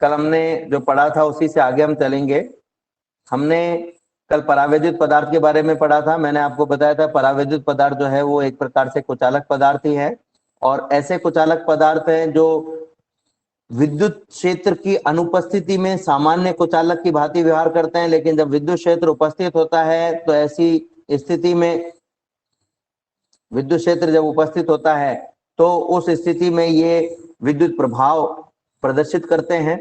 कल हमने जो पढ़ा था उसी से आगे हम चलेंगे। हमने कल परावैद्युत पदार्थ के बारे में पढ़ा था। मैंने आपको बताया था परावैद्युत पदार्थ जो है वो एक प्रकार से कुचालक पदार्थ ही है, और ऐसे कुचालक पदार्थ हैं जो विद्युत क्षेत्र की अनुपस्थिति में सामान्य कुचालक की भांति व्यवहार करते हैं, लेकिन जब विद्युत क्षेत्र उपस्थित होता है तो ऐसी स्थिति में, विद्युत क्षेत्र जब उपस्थित होता है तो उस स्थिति में ये विद्युत प्रभाव प्रदर्शित करते हैं।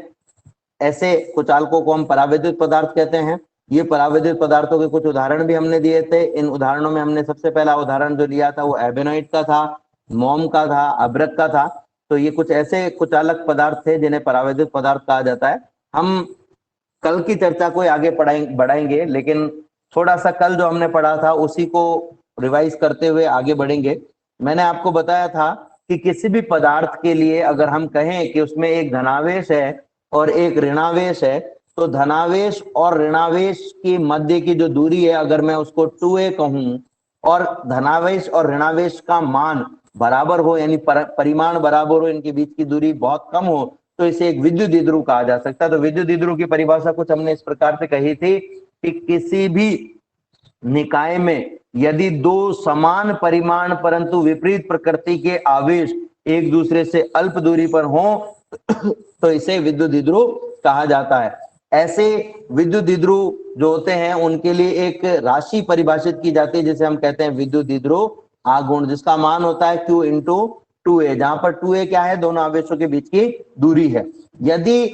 ऐसे कुचालकों को हम परावैद्युत पदार्थ कहते हैं। ये परावैद्युत पदार्थों के कुछ उदाहरण भी हमने दिए थे। इन उदाहरणों में हमने सबसे पहला उदाहरण जो लिया था वो एबेनॉइट का था, मोम का था, अभ्रक का था। तो ये कुछ ऐसे कुचालक पदार्थ थे जिन्हें परावैद्युत पदार्थ कहा जाता है। हम कल की चर्चा को आगे बढ़ाएंगे, लेकिन थोड़ा सा कल जो हमने पढ़ा था उसी को रिवाइज करते हुए आगे बढ़ेंगे। मैंने आपको बताया था कि किसी भी पदार्थ के लिए अगर हम कहें कि उसमें एक धनावेश है और एक ऋणावेश है, तो धनावेश और ऋणावेश की मध्य की जो दूरी है अगर मैं उसको 2a कहूं और धनावेश और ऋणावेश का मान बराबर हो, यानी परिमाण बराबर हो, इनके बीच की दूरी बहुत कम हो, तो इसे एक विद्युत द्विध्रुव कहा जा सकता है। तो विद्युत द्विध्रुव की परिभाषा कुछ हमने इस प्रकार से कही थी कि किसी भी निकाय में यदि दो समान परिमाण परंतु विपरीत प्रकृति के आवेश एक दूसरे से अल्प दूरी पर हों तो इसे विद्युत द्विध्रुव कहा जाता है। ऐसे विद्युत द्विध्रुव जो होते हैं उनके लिए एक राशि परिभाषित की जाती है जिसे हम कहते हैं विद्युत द्विध्रुव आघूर्ण, जिसका मान होता है Q इंटू 2a, जहां पर 2a क्या है, दोनों आवेशों के बीच की दूरी है। यदि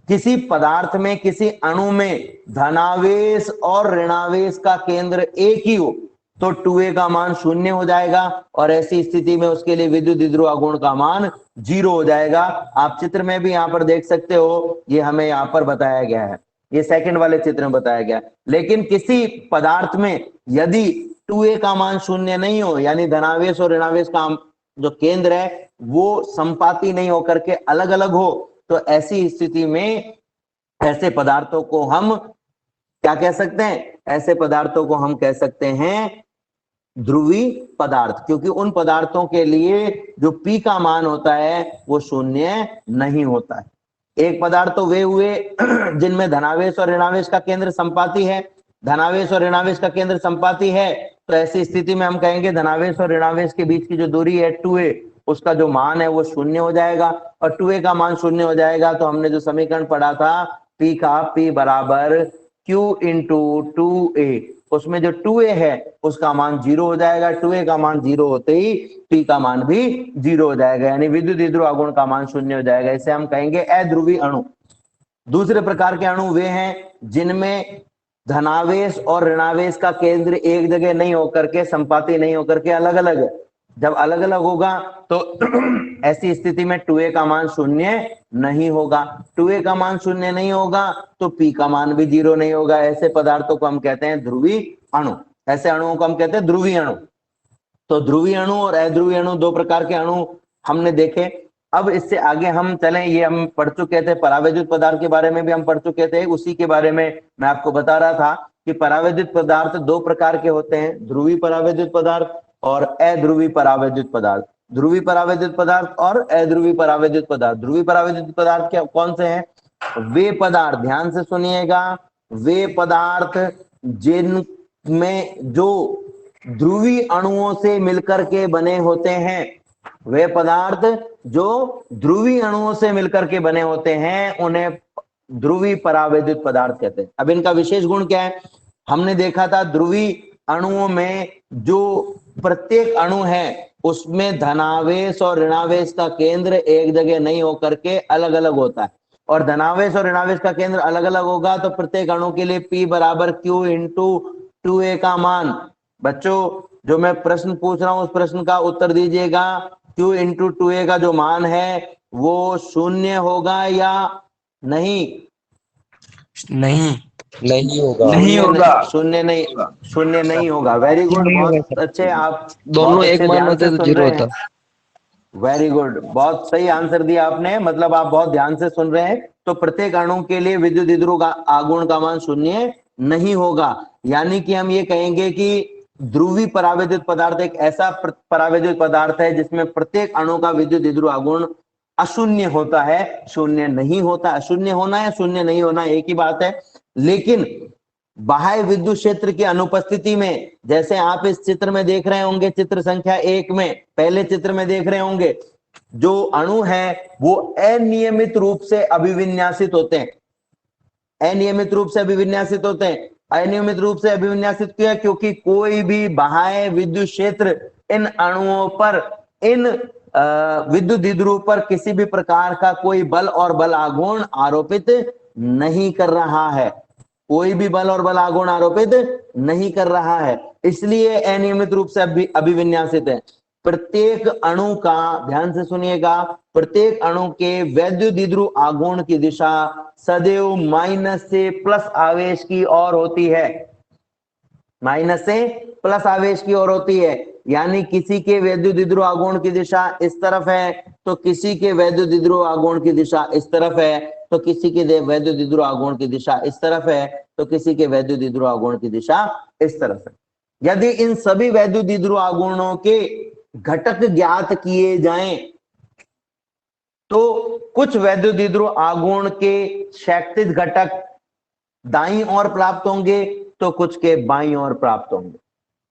किसी पदार्थ में किसी अणु में धनावेश और ऋणावेश का केंद्र एक ही हो तो 2a का मान 0 हो जाएगा, और ऐसी स्थिति में उसके लिए विद्युत द्विध्रुव आघूर्ण का मान 0 हो जाएगा। आप चित्र में भी यहाँ पर देख सकते हो, ये हमें यहाँ पर बताया गया है, ये सेकंड वाले चित्र में बताया गया है। लेकिन किसी पदार्थ में यदि 2a का मान 0 नहीं हो, यानी धनावेश और ऋणावेश का जो केंद्र है वो संपाती नहीं होकर के अलग अलग हो, तो ऐसी स्थिति में ऐसे पदार्थों को हम क्या कह सकते हैं, ऐसे पदार्थों को हम कह सकते हैं ध्रुवी पदार्थ, क्योंकि उन पदार्थों के लिए जो P का मान होता है वो 0 नहीं होता है। एक पदार्थ तो वे हुए जिनमें धनावेश और ऋणावेश का केंद्र संपाती है। धनावेश और ऋणावेश का केंद्र संपाती है तो ऐसी स्थिति में हम कहेंगे धनावेश और ऋणावेश के बीच की जो दूरी है 2a, उसका जो मान है वो 0 हो जाएगा, और 2a का मान 0 हो जाएगा तो हमने जो समीकरण पढ़ा था P का P बराबर Q इंटू 2a, उसमें जो 2a है उसका मान 0 हो जाएगा। 2a का मान 0 होते ही P का मान भी 0 हो जाएगा, यानी विद्युत द्विध्रुव आघूर्ण का मान 0 हो जाएगा। इसे हम कहेंगे अध्रुवी अणु। दूसरे प्रकार के अणु वे हैं जिनमें धनावेश और ऋणावेश का केंद्र एक जगह नहीं होकर के, संपाती नहीं होकर के अलग अलग है। जब अलग अलग होगा तो ऐसी स्थिति में 2a का मान 0 नहीं होगा। 2a का मान 0 नहीं होगा तो P का मान भी 0 नहीं होगा। ऐसे पदार्थों को हम कहते हैं ध्रुवी अणु। ऐसे अणुओं को हम कहते हैं ध्रुवी अणु। तो ध्रुवी अणु और अध्रुवी अणु दो प्रकार के अणु हमने देखे। अब इससे आगे हम चलें, ये हम पढ़ चुके थे, परावैद्युत पदार्थ के बारे में भी हम पढ़ चुके थे। उसी के बारे में मैं आपको बता रहा था कि परावैद्युत पदार्थ दो प्रकार के होते हैं, ध्रुवी परावैद्युत पदार्थ और अध्रुवी परावैद्युत पदार्थ। ध्रुवी परावैद्युत पदार्थ और अध्रुवी परावैद्युत पदार्थ। ध्रुवी परावैद्युत पदार्थ क्या कौन से हैं? वे पदार्थ, ध्यान से सुनिएगा, वे पदार्थ जिनमें जो ध्रुवी अणुओं से मिलकर के बने होते हैं, वे पदार्थ जो ध्रुवी अणुओं से मिलकर के बने होते हैं उन्हें ध्रुवी परावैद्युत पदार्थ कहते हैं। अब इनका विशेष गुण क्या है? हमने देखा था ध्रुवी अणुओं में जो प्रत्येक अणु है उसमें धनावेश और ऋणावेश का केंद्र एक जगह नहीं होकर के अलग अलग होता है, और धनावेश और ऋणावेश का केंद्र अलग अलग होगा तो प्रत्येक अणु के लिए P बराबर Q इंटू 2a का मान। बच्चों जो मैं प्रश्न पूछ रहा हूं उस प्रश्न का उत्तर दीजिएगा। Q इंटू 2a का जो मान है वो 0 होगा या नहीं? नहीं होगा। नहीं होगा। 0 नहीं होगा। वेरी गुड, बहुत अच्छे, आप दोनों बहुत एक अच्छे मान ध्यान होते से तो सुन 0 रहे होता। हैं। वेरी गुड, बहुत सही आंसर दिया आपने, मतलब आप बहुत ध्यान से सुन रहे हैं। तो प्रत्येक अणु के लिए विद्युत द्विध्रुव आघूर्ण का मान 0 नहीं होगा, यानी कि हम ये कहेंगे कि ध्रुवी परावैद्युत पदार्थ एक ऐसा परावैद्युत पदार्थ है जिसमें प्रत्येक अणु का विद्युत द्विध्रुव आघूर्ण अशून्य होता है, शून्य नहीं होता। अशून्य होना या शून्य नहीं होना एक ही बात है। लेकिन बाह्य विद्युत क्षेत्र की अनुपस्थिति में, जैसे आप इस चित्र में देख रहे होंगे, चित्र संख्या 1 में, पहले चित्र में देख रहे होंगे, जो अणु है वो अनियमित रूप से अभिविन्यासित होते हैं। अनियमित रूप से अभिविन्यासित होते हैं। अनियमित रूप से अभिविन्यासित क्यों है? क्योंकि कोई भी बाह्य विद्युत क्षेत्र इन अणुओं पर, इन विद्युत द्विध्रुव पर किसी भी प्रकार का कोई बल और बल आघूर्ण आरोपित नहीं कर रहा है। कोई भी बल और बल आघूर्ण आरोपित नहीं कर रहा है, इसलिए अनियमित रूप से अभिविन्यासित है। प्रत्येक अणु का, ध्यान से सुनिएगा, प्रत्येक अणु के वैद्युत द्विध्रुव आघूर्ण की दिशा सदैव माइनस से प्लस आवेश की ओर होती है। माइनस से प्लस आवेश की ओर होती है। यानी किसी के वैद्युत द्विध्रुव आघूर्ण की दिशा इस तरफ है तो किसी के वैद्युत द्विध्रुव आघूर्ण की दिशा इस तरफ है, तो किसी के वैद्युत द्विध्रुव आघूर्ण की दिशा इस तरफ है, तो किसी के वैद्युत द्विध्रुव आघूर्ण की दिशा इस तरफ है। यदि इन सभी वैद्युत द्विध्रुव आघूर्णों के घटक ज्ञात किए जाएं तो कुछ वैद्युत द्विध्रुव आघूर्ण के क्षैतिज घटक दाईं ओर प्राप्त होंगे तो कुछ के बाईं ओर प्राप्त होंगे।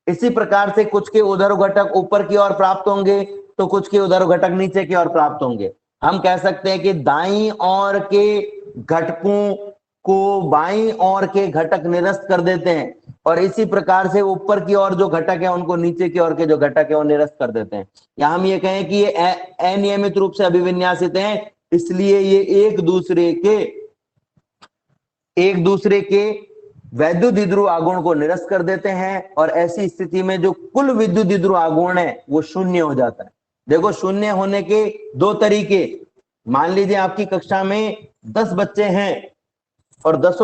इसी प्रकार से कुछ के उधर घटक ऊपर की ओर प्राप्त होंगे तो कुछ के उधर घटक नीचे की ओर प्राप्त होंगे। हम कह सकते हैं कि दाईं ओर के घटकों को बाईं ओर के घटक निरस्त कर देते हैं, और इसी प्रकार से ऊपर की ओर जो घटक है उनको नीचे की ओर के जो घटक है वो निरस्त कर देते हैं। या हम ये कहें कि ये अनियमित रूप से अभिविन्यासित हैं, इसलिए ये एक दूसरे के वैद्युत द्विध्रुव आघूर्ण को निरस्त कर देते हैं, और ऐसी स्थिति में जो कुल विद्युत द्विध्रुव आघूर्ण है वो शून्य हो जाता है। देखो, शून्य होने के दो तरीके। मान लीजिए आपकी कक्षा में 10 बच्चे हैं और 10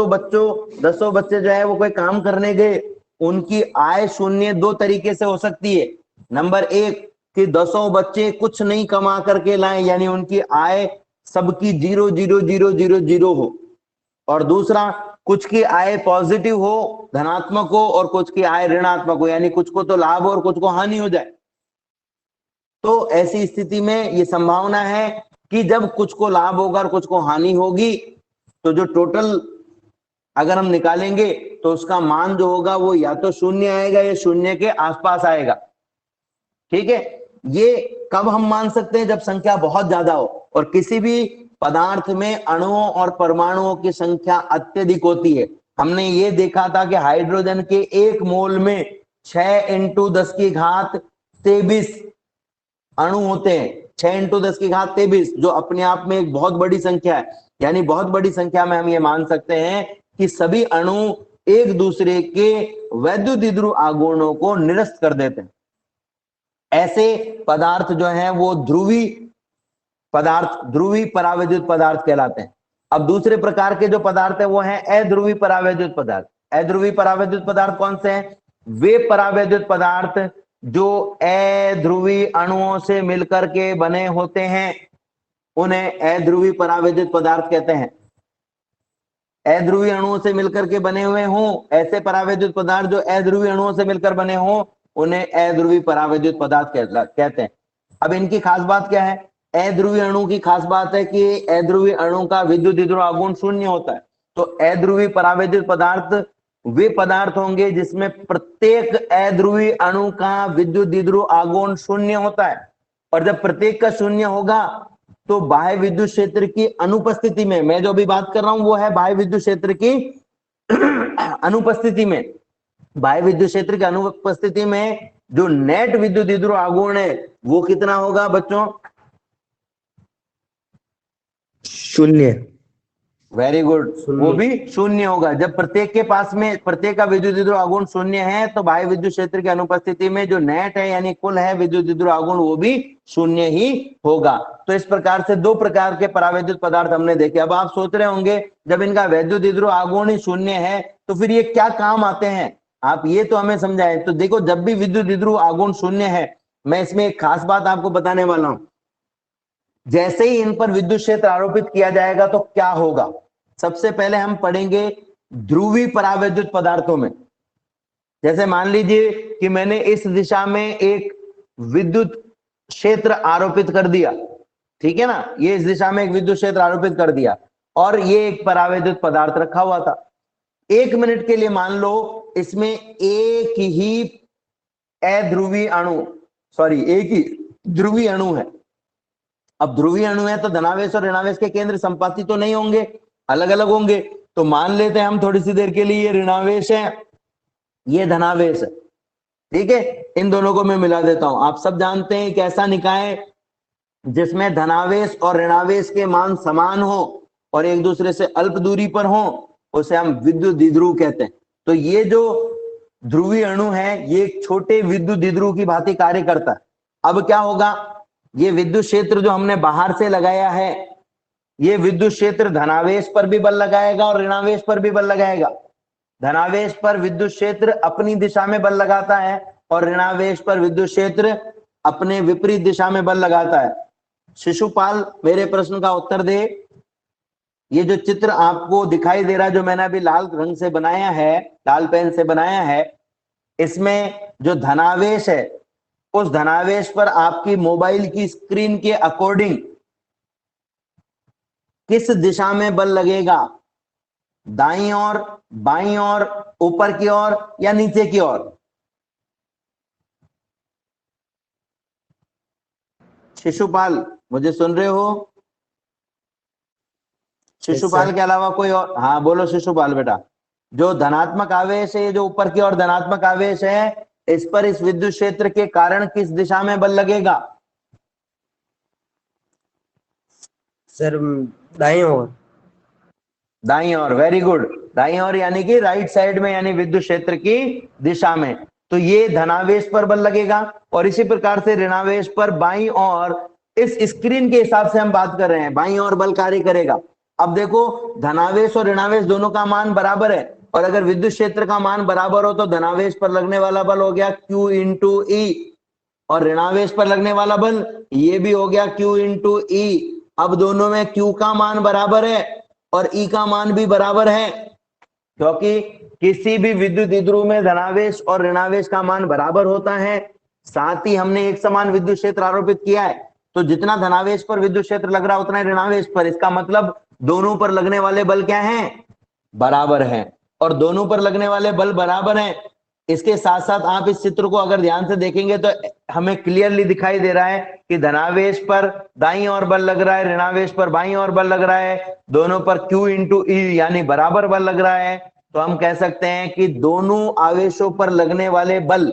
बच्चे जो है वो कोई काम करने गए, उनकी आय शून्य दो तरीके से हो सकती है। नंबर 1 कि 10 बच्चे कुछ नहीं कमा करके लाए, यानी उनकी आय सबकी 0 0 0 0 0 हो, और दूसरा कुछ की आय पॉजिटिव हो, धनात्मक हो, और कुछ की आय ऋणात्मक हो, यानी कुछ को तो लाभ और कुछ को हानि हो जाए। तो ऐसी स्थिति में ये संभावना है कि जब कुछ को लाभ होगा और कुछ को हानि होगी, तो जो टोटल अगर हम निकालेंगे तो उसका मान जो होगा वो या तो शून्य आएगा या शून्य के आसपास आएगा। ठीक है, ये कब हम मान सकते हैं? जब संख्या बहुत ज्यादा हो, और किसी भी पदार्थ में अणुओं और परमाणुओं की संख्या अत्यधिक होती है। हमने ये देखा था कि हाइड्रोजन के 1 मोल में 6 × 10⁻23 अणु होते हैं। 6 × 10⁻23 जो अपने आप में एक बहुत बड़ी संख्या है। यानी बहुत बड़ी संख्या में हम ये मान सकते हैं कि सभी अणु एक दूसरे के वैद्युत द्विध्रुव आघूर्णों को निरस्त कर देते हैं। ऐसे पदार्थ जो हैं वो ध्रुवी परावैद्युत पदार्थ कहलाते हैं। अब दूसरे प्रकार के जो पदार्थ है वो हैं अध्रुवी परावैद्युत पदार्थ। अध्रुवी परावैद्युत पदार्थ कौन से हैं? वे परावैद्युत पदार्थ जो अध्रुवी अणुओं से मिलकर के बने होते हैं, उन्हें अध्रुवी परावैद्युत पदार्थ कहते हैं। अध्रुवी अणुओं से मिलकर के बने हुए हों, ऐसे परावैद्युत पदार्थ जो अध्रुवी अणुओं से मिलकर बने हों, उन्हें अध्रुवी परावैद्युत पदार्थ कहते हैं। अब इनकी खास बात क्या है? अध्रुवी अणु की खास बात है कि अध्रुवी अणु का विद्युत द्विध्रुव आघूर्ण शून्य होता है। तो अध्रुवी परावैद्युत पदार्थ वे पदार्थ होंगे जिसमें प्रत्येक अध्रुवी अणु का विद्युत द्विध्रुव आघूर्ण शून्य होता है, और जब प्रत्येक का शून्य होगा तो बाह्य विद्युत क्षेत्र की अनुपस्थिति में, मैं जो अभी बात कर रहा हूं वो है बाह्य विद्युत क्षेत्र की अनुपस्थिति में, बाह्य विद्युत क्षेत्र की अनुपस्थिति में जो नेट विद्युत द्विध्रुव आघूर्ण है वो कितना होगा बच्चों? शून्य। वेरी गुड, वो भी शून्य होगा। जब प्रत्येक के पास में, प्रत्येक का विद्युत द्विध्रुव आघूर्ण शून्य है, तो बाह्य विद्युत क्षेत्र की अनुपस्थिति में जो नेट है यानी कुल है विद्युत द्विध्रुव आघूर्ण वो भी शून्य ही होगा। तो इस प्रकार से दो प्रकार के परावैद्युत पदार्थ हमने देखे। अब आप सोच रहे होंगे जब इनका वैद्युत द्विध्रुव आघूर्ण ही शून्य है तो फिर ये क्या काम आते हैं, आप ये तो हमें समझाएं। तो देखो, जब भी विद्युत द्विध्रुव आघूर्ण शून्य है, मैं इसमें एक खास बात आपको बताने वाला हूं। जैसे ही इन पर विद्युत क्षेत्र आरोपित किया जाएगा तो क्या होगा? सबसे पहले हम पढ़ेंगे ध्रुवी परावैद्युत पदार्थों में। जैसे मान लीजिए कि मैंने इस दिशा में एक विद्युत क्षेत्र आरोपित कर दिया, ठीक है ना, ये इस दिशा में एक विद्युत क्षेत्र आरोपित कर दिया और ये एक परावैद्युत पदार्थ रखा हुआ था। 1 मिनट के लिए मान लो इसमें एक ही अध्रुवीय अणु, सॉरी एक ही ध्रुवीय अणु है। अब ध्रुवीय अणु है तो धनावेश और ऋणावेश के केंद्र संपाती तो नहीं होंगे, अलग अलग होंगे। तो मान लेते हैं हम थोड़ी सी देर के लिए ये ऋणावेश है, ये धनावेश है, ठीक है। इन दोनों को मैं मिला देता हूं। आप सब जानते हैं कि ऐसा निकाय जिसमें धनावेश और ऋणावेश के मान समान हो और एक दूसरे से अल्प दूरी पर हो, उसे हम विद्युत द्विध्रुव कहते हैं। तो ये जो ध्रुवीय अणु है ये एक छोटे विद्युत द्विध्रुव की भांति कार्य करता है। अब क्या होगा, ये विद्युत क्षेत्र जो हमने बाहर से लगाया है, ये विद्युत क्षेत्र धनावेश पर भी बल लगाएगा और ऋणावेश पर भी बल लगाएगा। धनावेश पर विद्युत क्षेत्र अपनी दिशा में बल लगाता है और ऋणावेश पर विद्युत क्षेत्र अपने विपरीत दिशा में बल लगाता है। शिशुपाल मेरे प्रश्न का उत्तर दे। ये जो चित्र आपको दिखाई दे रहा है, जो मैंने अभी लाल रंग से बनाया है, लाल पेन से बनाया है, इसमें जो धनावेश है उस धनावेश पर आपकी मोबाइल की स्क्रीन के अकॉर्डिंग किस दिशा में बल लगेगा, दाईं ओर, बाईं ओर, ऊपर की ओर या नीचे की ओर? शिशुपाल मुझे सुन रहे हो? शिशुपाल के अलावा कोई और? हाँ बोलो शिशुपाल बेटा। जो धनात्मक आवेश है, जो ऊपर की ओर धनात्मक आवेश है, इस पर इस विद्युत क्षेत्र के कारण किस दिशा में बल लगेगा? सर दाईं ओर। दाईं ओर, वेरी गुड। दाईं ओर यानी कि राइट साइड में, यानी विद्युत क्षेत्र की दिशा में। तो ये धनावेश पर बल लगेगा और इसी प्रकार से ऋणावेश पर बाईं ओर, इस स्क्रीन के हिसाब से हम बात कर रहे हैं, बाईं ओर बल कार्य करेगा। अब देखो धनावेश और ऋणावेश दोनों का मान बराबर है और अगर विद्युत क्षेत्र का मान बराबर हो तो धनावेश पर लगने वाला बल हो गया Q इंटू ई और ऋणावेश पर लगने वाला बल ये भी हो गया Q इंटू ई। अब दोनों में Q का मान बराबर है और E का मान भी बराबर है, क्योंकि किसी भी विद्युत द्विध्रुव में धनावेश और ऋणावेश का मान बराबर होता है। साथ ही हमने एक समान विद्युत क्षेत्र आरोपित किया है, तो जितना धनावेश पर विद्युत क्षेत्र लग रहा है उतना ऋणावेश पर। इसका मतलब दोनों पर लगने वाले बल क्या हैं? बराबर हैं। और दोनों पर लगने वाले बल बराबर हैं। इसके साथ साथ आप इस चित्र को अगर ध्यान से देखेंगे तो हमें क्लियरली दिखाई दे रहा है कि धनावेश पर दाईं ओर बल लग रहा है, ऋणावेश पर बाईं ओर बल लग रहा है, दोनों पर Q इंटू ई यानी बराबर बल लग रहा है। तो हम कह सकते हैं कि दोनों आवेशों पर लगने वाले बल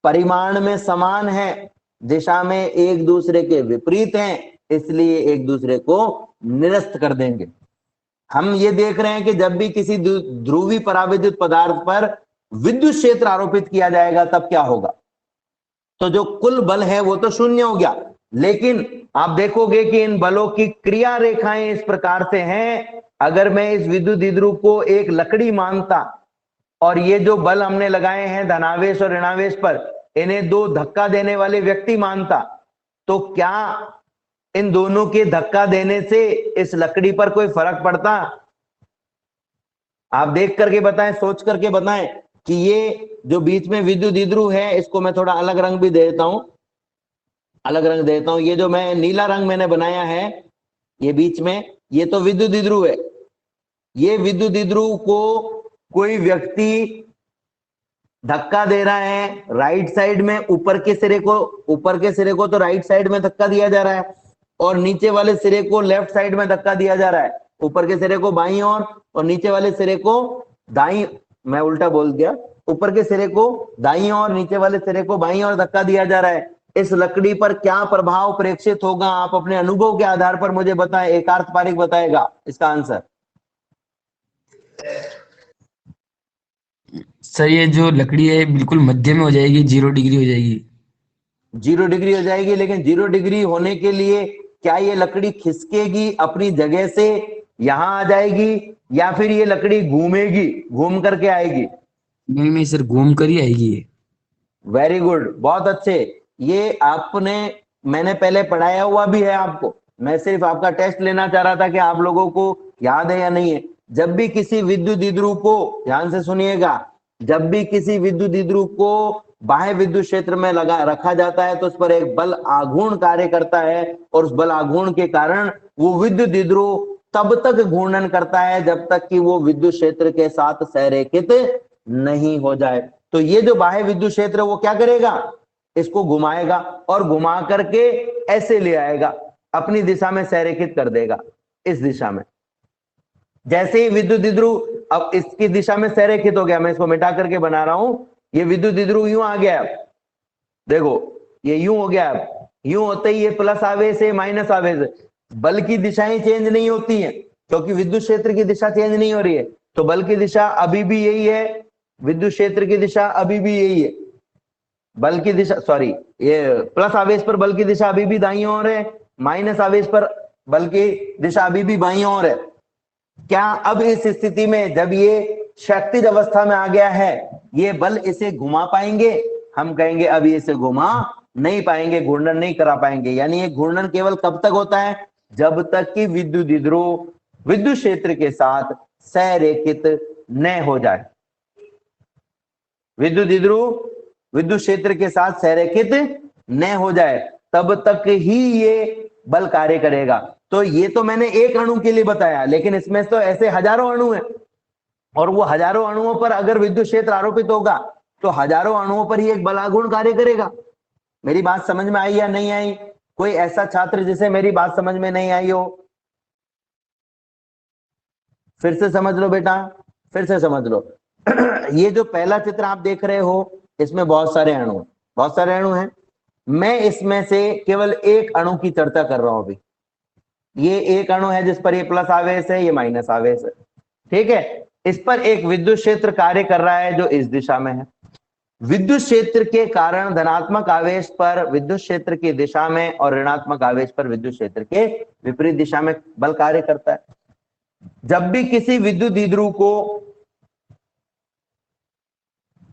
परिमाण में समान है, दिशा में एक दूसरे के विपरीत हैं, इसलिए एक दूसरे को निरस्त कर देंगे। हम ये देख रहे हैं कि जब भी किसी ध्रुवीय परावैद्युत पदार्थ पर विद्युत क्षेत्र आरोपित किया जाएगा तब क्या होगा? तो जो कुल बल है वो तो शून्य हो गया, लेकिन आप देखोगे कि इन बलों की क्रिया रेखाएं इस प्रकार से हैं। अगर मैं इस विद्युत द्विध्रुव को एक लकड़ी मानता और ये जो बल हमने लगाए हैं धनावेश और ऋणावेश पर, इन्हें दो धक्का देने वाले व्यक्ति मानता, तो क्या इन दोनों के धक्का देने से इस लकड़ी पर कोई फर्क पड़ता? आप देख करके बताएं, सोच करके बताएं कि ये जो बीच में विद्युत द्विध्रुव है, इसको मैं थोड़ा अलग रंग भी दे देता हूं, अलग रंग देता हूं। ये जो मैं नीला रंग मैंने बनाया है, ये बीच में, ये तो विद्युत द्विध्रुव है। ये विद्युत द्विध्रुव को कोई व्यक्ति धक्का दे रहा है राइट साइड में, ऊपर के सिरे को तो राइट साइड में धक्का दिया जा रहा है और नीचे वाले सिरे को लेफ्ट साइड में धक्का दिया जा रहा है। ऊपर के सिरे को बाईं ओर और नीचे वाले सिरे को दाईं, मैं उल्टा बोल दिया, ऊपर के सिरे को दाईं ओर, नीचे वाले सिरे को बाईं ओर धक्का दिया जा रहा है। इस लकड़ी पर क्या प्रभाव प्रेक्षित होगा? आप अपने अनुभव के आधार पर मुझे बताएं, एकार्थ पारीख बताएगा इसका आंसर। सर ये जो लकड़ी है बिल्कुल मध्य में हो जाएगी, 0 डिग्री हो जाएगी। 0 डिग्री हो जाएगी, लेकिन 0 डिग्री होने के लिए क्या ये लकड़ी खिसकेगी अपनी जगह से, यहां आ जाएगी, या फिर ये लकड़ी घूमेगी, घूम करके आएगी? नहीं सर, घूम कर ही आएगी ये। वेरी गुड, बहुत अच्छे। ये आपने, मैंने पहले पढ़ाया हुआ भी है आपको, मैं सिर्फ आपका टेस्ट लेना चाह रहा था कि आप लोगों को याद है या नहीं है। जब भी किसी विद्युत द्विध्रुव को, ध्यान से सुनिएगा, जब भी किसी विद्युत द्विध्रुव को बाह्य विद्युत क्षेत्र में रखा जाता है तो उस पर एक बल आघूर्ण कार्य करता है, और उस बल आघूर्ण के कारण वो विद्युत द्विध्रुव तब तक घूर्णन करता है जब तक कि वो विद्युत क्षेत्र के साथ संरेखित नहीं हो जाए। तो ये जो बाह्य विद्युत क्षेत्र है वो क्या करेगा, इसको घुमाएगा और घुमा करके ऐसे ले आएगा, अपनी दिशा में संरेखित कर देगा इस दिशा में। जैसे ही विद्युत द्विध्रुव अब इसकी दिशा में संरेखित हो गया, मैं इसको मिटा करके बना रहा हूं, ये विद्युत द्विध्रुव यूं आ गया, देखो ये यूं हो गया। यूं होते ही ये प्लस आवेश है माइनस आवेश है, बल की दिशाएं चेंज नहीं होती हैं क्योंकि विद्युत क्षेत्र की दिशा चेंज नहीं हो रही है, तो बल की दिशा अभी भी यही है, विद्युत क्षेत्र की दिशा अभी भी यही है। बल की दिशा सॉरी ये प्लस आवेश पर बल की दिशा अभी भी दाईं ओर है, माइनस आवेश पर बल की दिशा अभी भी बाईं ओर है। क्या अब इस स्थिति में जब ये क्षैतिज अवस्था में आ गया है, ये बल इसे घुमा पाएंगे? हम कहेंगे अब ये इसे घुमा नहीं पाएंगे, घूर्णन नहीं करा पाएंगे। यानी ये घूर्णन केवल कब तक होता है, जब तक कि विद्युत द्विध्रुव विद्युत क्षेत्र के साथ संरेखित न हो जाए। विद्युत द्विध्रुव विद्युत क्षेत्र के साथ संरेखित न हो जाए तब तक ही ये बल कार्य करेगा। तो ये तो मैंने एक अणु के लिए बताया, लेकिन इसमें तो ऐसे हजारों अणु हैं, और वो हजारों अणुओं पर अगर विद्युत क्षेत्र आरोपित होगा तो हजारों अणुओं पर ही एक बलाघूर्ण कार्य करेगा। मेरी बात समझ में आई या नहीं आई? कोई ऐसा छात्र जिसे मेरी बात समझ में नहीं आई हो, फिर से समझ लो बेटा, फिर से समझ लो। ये जो पहला चित्र आप देख रहे हो, इसमें बहुत सारे अणु हैं। मैं इसमें से केवल एक अणु की चर्चा कर रहा हूं अभी। ये एक अणु है जिस पर ये प्लस आवेश है, ये माइनस आवेश है, ठीक है। इस पर एक विद्युत क्षेत्र कार्य कर रहा है जो इस दिशा में है। विद्युत क्षेत्र के कारण धनात्मक आवेश पर विद्युत क्षेत्र की दिशा में और ऋणात्मक आवेश पर विद्युत क्षेत्र के विपरीत दिशा में बल कार्य करता है। जब भी किसी विद्युत द्विध्रुव को,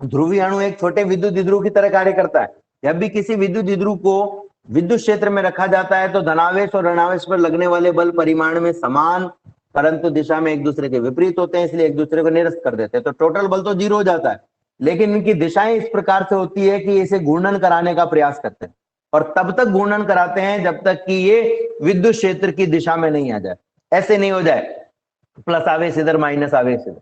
ध्रुवीय अणु एक छोटे विद्युत द्विध्रुव की तरह कार्य करता है, जब भी किसी विद्युत द्विध्रुव को विद्युत क्षेत्र में रखा जाता है तो धनावेश और ऋणावेश पर लगने वाले बल परिमाण में समान परंतु दिशा में एक दूसरे के विपरीत होते हैं, इसलिए एक दूसरे को निरस्त कर देते हैं। तो टोटल बल तो 0 हो जाता है, लेकिन इनकी दिशाएं इस प्रकार से होती है कि इसे घूर्णन कराने का प्रयास करते हैं, और तब तक घूर्णन कराते हैं जब तक कि ये विद्युत क्षेत्र की दिशा में नहीं आ जाए। ऐसे नहीं हो जाए प्लस आवेश इधर माइनस आवेश इधर,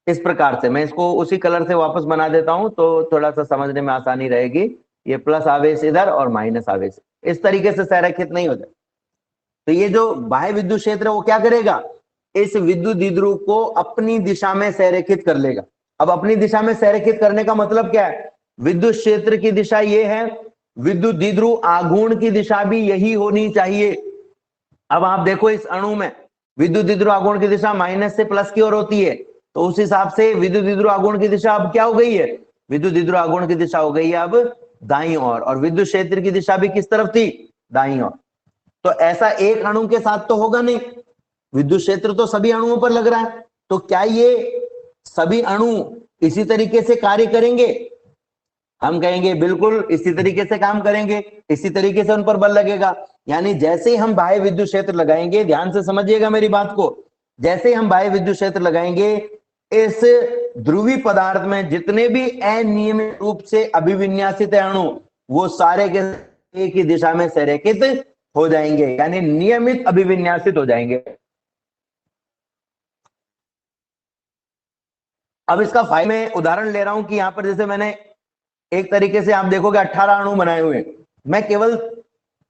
इस प्रकार से। मैं इसको उसी कलर से वापस बना देता हूं तो थोड़ा सा समझने में आसानी रहेगी। ये प्लस आवेश इधर और माइनस आवेश इस तरीके से संरेखित नहीं हो जाए। तो ये जो बाह्य विद्युत क्षेत्र है वो क्या करेगा, इस विद्युत द्विध्रुव को अपनी दिशा में संरेखित कर लेगा। अब अपनी दिशा में संरेखित करने का मतलब क्या है, विद्युत क्षेत्र की दिशा ये है, विद्युत द्विध्रुव आघूर्ण की दिशा भी यही होनी चाहिए। अब आप देखो इस अणु में विद्युत द्विध्रुव आघूर्ण की दिशा माइनस से प्लस की ओर होती है, तो उस हिसाब से विद्युत द्विध्रुव आघूर्ण की दिशा अब क्या हो गई है, विद्युत द्विध्रुव आघूर्ण की दिशा हो गई है अब दाईं ओर, और विद्युत क्षेत्र की दिशा भी किस तरफ थी, दाईं ओर। तो ऐसा एक अणु के साथ तो होगा नहीं, विद्युत क्षेत्र तो सभी अणुओं पर लग रहा है, तो क्या ये सभी अणु इसी तरीके से कार्य करेंगे? हम कहेंगे बिल्कुल इसी तरीके से काम करेंगे, इसी तरीके से उन पर बल लगेगा। यानी जैसे ही हम बाह्य विद्युत क्षेत्र लगाएंगे, ध्यान से समझिएगा मेरी बात को, जैसे ही हम बाह्य विद्युत क्षेत्र लगाएंगे, इस ध्रुवीय पदार्थ में जितने भी अनियमित रूप से अभिविन्यासित अणु वो सारे के एक ही दिशा में संरेखित हो जाएंगे, यानी नियमित अभिविन्यासित हो जाएंगे। अब इसका फायदा मैं उदाहरण ले रहा हूं कि यहां पर जैसे मैंने एक तरीके से आप देखोगे 18 अणु बनाए हुए, मैं केवल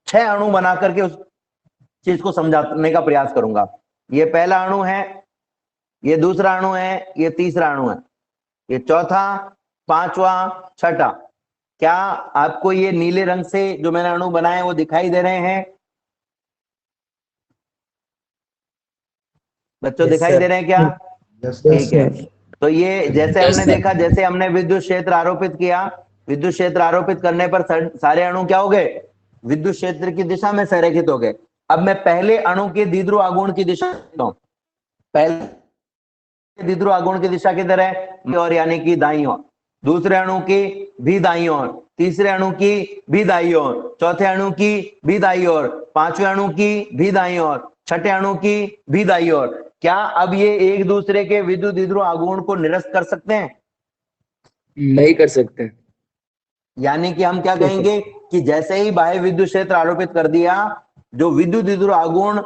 6 अणु बना करके उस चीज को समझाने का प्रयास करूंगा। ये पहला अणु है, ये दूसरा अणु है, ये तीसरा अणु है, ये चौथा, पांचवा, छठा। क्या आपको ये नीले रंग से जो मैंने अणु बनाए वो दिखाई दे रहे हैं बच्चों? दिखाई दे रहे हैं क्या? ठीक है। तो ये जैसे हमने देखा, जैसे हमने विद्युत क्षेत्र आरोपित किया, विद्युत क्षेत्र आरोपित करने पर सारे अणु क्या हो गए, विद्युत क्षेत्र की दिशा में संरेखित हो गए। अब मैं पहले अणु के द्विध्रुव आघूर्ण की दिशा देखता हूं। पहले द्विध्रुव आघूर्ण की दिशा किधर है, और यानी कि दाईं ओर, दूसरे अणु की भी दाईं ओर, तीसरे अणु की भी दाईं ओर, चौथे अणु की भी दाईं ओर, पांचवें अणु की भी दाईं ओर, छठे अणु की भी दाईं ओर। क्या अब ये एक दूसरे के विद्युत द्विध्रुव आघूर्ण को निरस्त कर सकते हैं? नहीं कर सकते। यानी कि हम क्या कहेंगे कि जैसे ही बाह्य विद्युत क्षेत्र आरोपित कर दिया, जो विद्युत द्विध्रुव आघूर्ण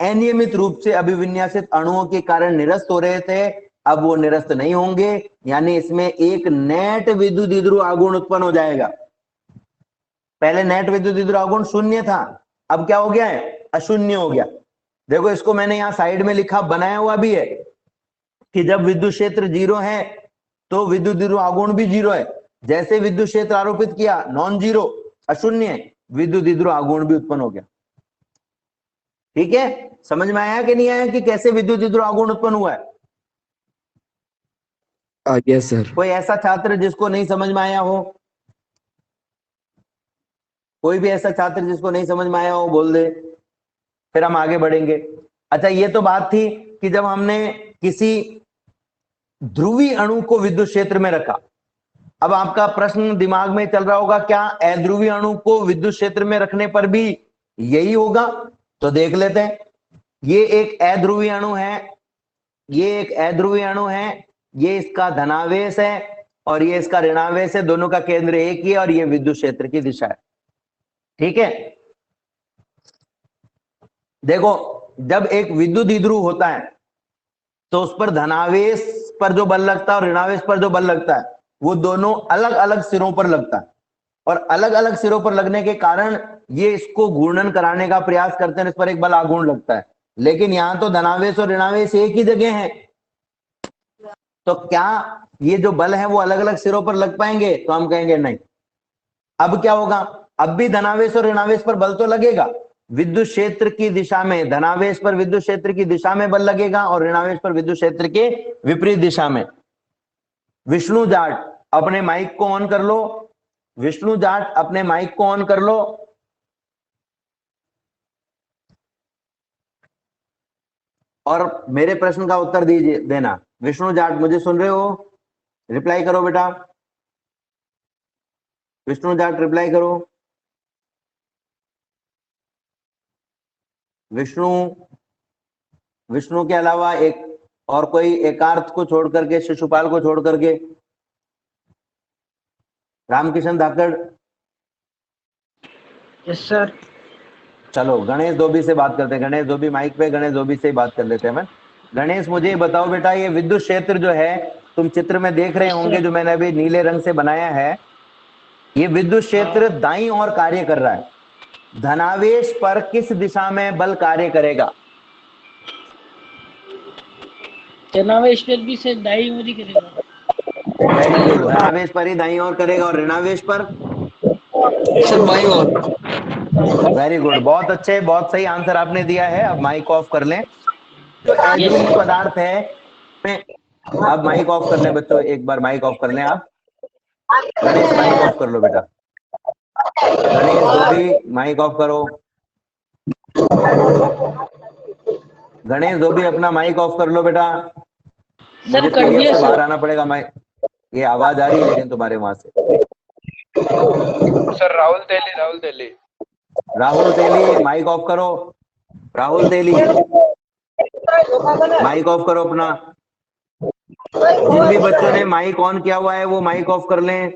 अनियमित रूप से अभिविन्यासित अणुओं के कारण निरस्त हो रहे थे, अब वो निरस्त नहीं होंगे, यानी इसमें एक नेट विद्युत द्विध्रुव आघूर्ण उत्पन्न हो जाएगा। पहले नेट विद्युत द्विध्रुव आघूर्ण शून्य था, अब क्या हो गया है, अशून्य हो गया। देखो इसको मैंने यहां साइड में लिखा, बनाया हुआ भी है कि जब विद्युत क्षेत्र 0 है तो विद्युत द्विध्रुव आघूर्ण भी 0 है। जैसे विद्युत क्षेत्र आरोपित किया नॉन जीरो, अशून्य, विद्युत द्विध्रुव आघूर्ण भी उत्पन्न हो गया। ठीक है, समझ में आया कि नहीं आया कि कैसे विद्युत द्विध्रुव आघूर्ण उत्पन्न हुआ है? आ गया सर। कोई ऐसा छात्र जिसको नहीं समझ में आया हो? कोई भी ऐसा छात्र जिसको नहीं समझ में आया हो बोल दे, फिर हम आगे बढ़ेंगे। अच्छा, ये तो बात थी कि जब हमने किसी ध्रुवीय अणु को विद्युत क्षेत्र में रखा। अब आपका प्रश्न दिमाग में चल रहा होगा, क्या अध्रुवीय अणु को विद्युत क्षेत्र में रखने पर भी यही होगा? तो देख लेते हैं। ये एक अध्रुवीय अणु है, ये एक अध्रुवीय अणु है, ये इसका धनावेश है और ये इसका ऋणावेश है, दोनों का केंद्र एक ही है और ये विद्युत क्षेत्र की दिशा है। ठीक है, देखो जब एक विद्युत द्विध्रुव होता है तो उस पर धनावेश पर जो बल लगता है और ऋणावेश पर जो बल लगता है वो दोनों अलग अलग सिरों पर लगता है, और अलग अलग सिरों पर लगने के कारण ये इसको घूर्णन कराने का प्रयास करते हैं, इस पर एक बल आघूर्ण लगता है। लेकिन यहां तो धनावेश और ऋणावेश एक ही जगह है, तो क्या ये जो बल है वो अलग अलग सिरों पर लग पाएंगे? तो हम कहेंगे नहीं। अब क्या होगा, अब भी धनावेश और ऋणावेश पर बल तो लगेगा, विद्युत क्षेत्र की दिशा में धनावेश पर विद्युत क्षेत्र की दिशा में बल लगेगा और ऋणावेश पर विद्युत क्षेत्र के विपरीत दिशा में। विष्णु जाट अपने माइक को ऑन कर लो, विष्णु जाट अपने माइक को ऑन कर लो। और मेरे प्रश्न का उत्तर दीजिए देना। विष्णु जाट मुझे सुन रहे हो? रिप्लाई करो बेटा, विष्णु जाट रिप्लाई करो। विष्णु के अलावा एक और कोई, एकार्थ को छोड़ करके, शिशुपाल को छोड़ करके, रामकिशन धाकड़। Yes sir. चलो गणेश धोबी से बात करते हैं, गणेश धोबी माइक पे, गणेश धोबी से ही बात कर लेते हैं। गणेश मुझे ये बताओ बेटा, ये विद्युत क्षेत्र जो है तुम चित्र में देख रहे होंगे जो मैंने अभी नीले रंग से बनाया है, ये विद्युत क्षेत्र दाईं ओर कार्य कर रहा है, धनावेश पर किस दिशा में बल कार्य करेगा? धनावेश पर भी से दाईं ओर ही करेगा। वेरी गुड, धनावेश पर ही दाईं ओर करेगा और ऋणावेश पर सर बाईं ओर। वेरी गुड, बहुत अच्छे, बहुत सही आंसर आपने दिया है। अब माइक ऑफ कर लें। जो अध्रुवीय पदार्थ है में, अब माइक ऑफ कर लें बच्चों, एक बार माइक ऑफ कर लें आप। गणेश माइक ऑफ कर लो बेटा, गणेश धोबी माइक ऑफ करो, गणेश धोबी अपना माइक ऑफ कर लो बेटा। सर कर दिया बाहर सर। आना पड़ेगा, माइक ये आवाज आ रही है लेकिन तुम्हारे वहां से। Sir Rahul Teli Rahul Teli mic off करो, राहुल तेली माइक ऑफ करो अपना। जिन भी बच्चों ने माइक ऑन किया हुआ है वो माइक ऑफ कर लें,